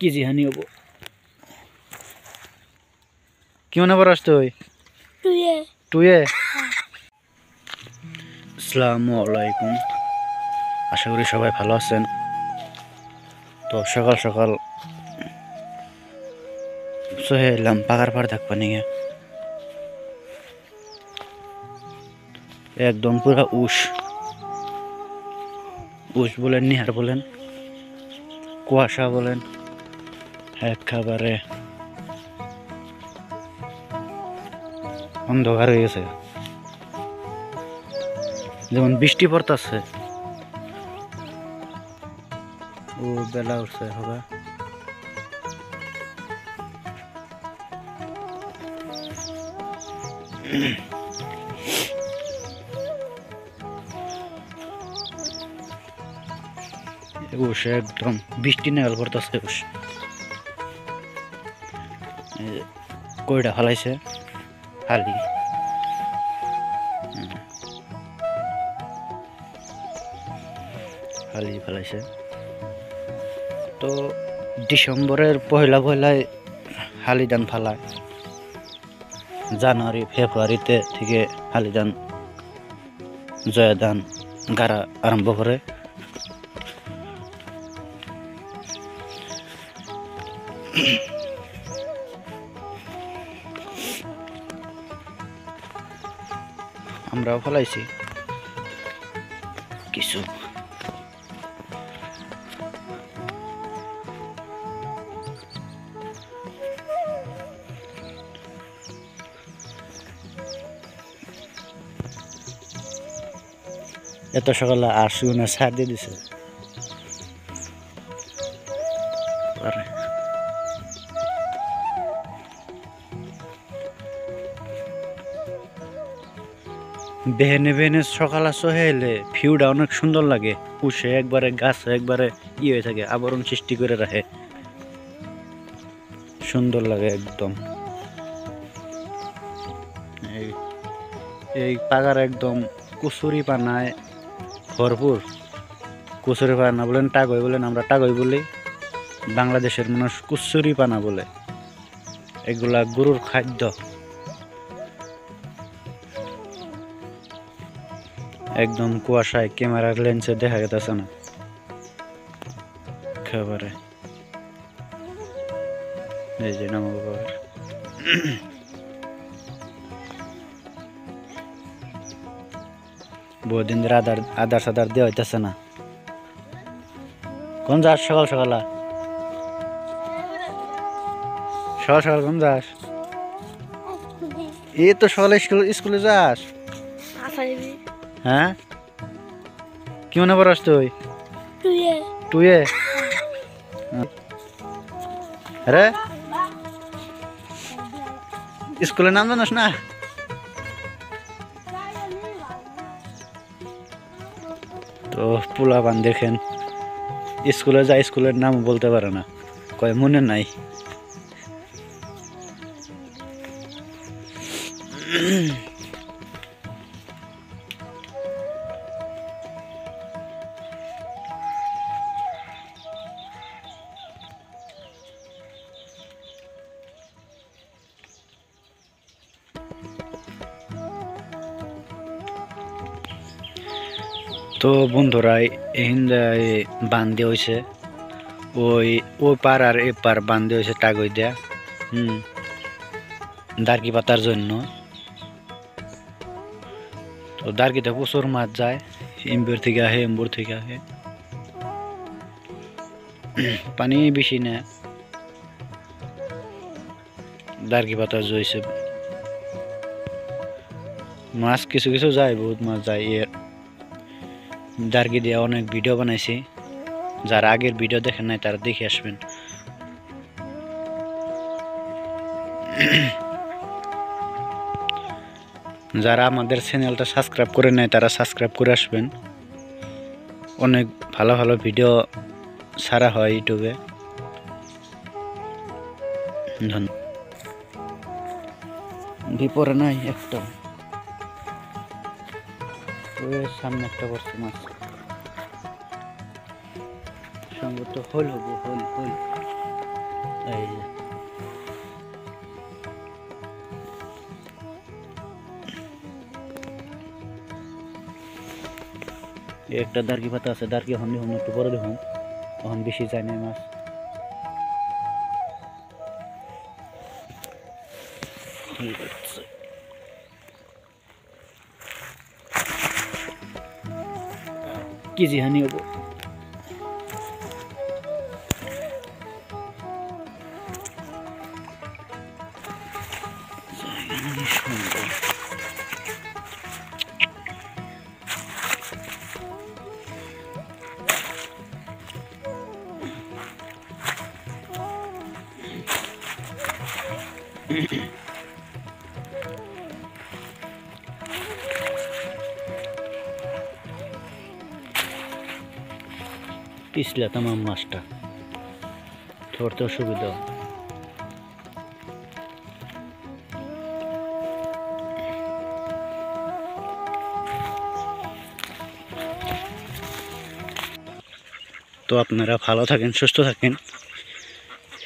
KG হানি হবো কি মনে পড়াস তুই টুয়ে আসসালামু আলাইকুম আশা করি সবাই ভালো আছেন তো সকাল সকাল সহে এলাম পাকার পাড় দেখবা নিয়ে একদম পুরা উষ বলেন নিহার বলেন কুয়াশা বলেন একেবারে অন্ধকার হয়ে গেছে যেমন বৃষ্টি পড়তেছে ও বেলা উঠছে হবে একদম বৃষ্টি নেওয়াল পড়তেছে কইটা ফালাইছে হালি হালি ফেলাইছে তো ডিসেম্বরের পয়লায় হালি ধান ফালায় জানুয়ারি ফেব্রুয়ারিতে থেকে হালি ধান জয়া ধান গাড়া আরম্ভ করে আমরাও ফলাইছি কিছু এত সকালে আসু না সার দিয়ে দিছে বেহেনে সকাল হেলে ভিউটা অনেক সুন্দর লাগে উষে একবারে গাছ একবারে হয়ে থাকে আবরণ সৃষ্টি করে রাখে সুন্দর লাগে একদম এই পাগার একদম কুচুরি পানায় ভরপুর কুচুরি পানা বলেন টাগই বলেন আমরা টাগই বলি বাংলাদেশের মানুষ কুচুরি পানা বলে এগুলা গরুর খাদ্য একদম কুয়াশায় ক্যামেরার লেন্সে দেখা যেতেছে না একেবারে এই যে নাম বহুদিন ধরে আদার সাদার দেওয়া হইতেছে না কোন যাস সকাল সকাল কোন যাস এই তো সকালে স্কুলে যাস হ্যাঁ কি মনে পড়াস তুই টুয়ে রে স্কুলের নাম জানাস না তো পোলাপান দেখেন স্কুলে যায় স্কুলের নাম বলতে পারে না কয় মনে নাই তো বন্ধুরা বান্ধে হয়েছে ওই পার আর এ পার বান্ধে হয়েছে টাগই দেয়া দার্কি পাতার জন্য তো দার্কিতে প্রচুর মাছ যায় এম্বুর থেকে আহে পানি বেশি না দার্কি পাতার জইছে মাছ কিছু কিছু যায় বহুত মাছ যায় দার্কি দিয়ে অনেক ভিডিও বানাইছি যারা আগের ভিডিও দেখেন নাই তারা দেখে আসবেন যারা আমাদের চ্যানেলটা সাবস্ক্রাইব করে নাই তারা সাবস্ক্রাইব করে আসবেন অনেক ভালো ভালো ভিডিও ছাড়া হয় ইউটিউবে বিপরে নাই একটা সামনে একটা করছে মাছ সম্ভবত হল হবো হল এই যে একটা দার্কি পাতা আছে, দার্কি এখন দেখুন একটু বড় দেখুন, এখন বেশি যায় না মাছ। কেজি হানি হবো। সুন্দর পিছলা তামাম মাছটা ধরতে অসুবিধা। তো আপনারা ভালো থাকেন, সুস্থ থাকেন।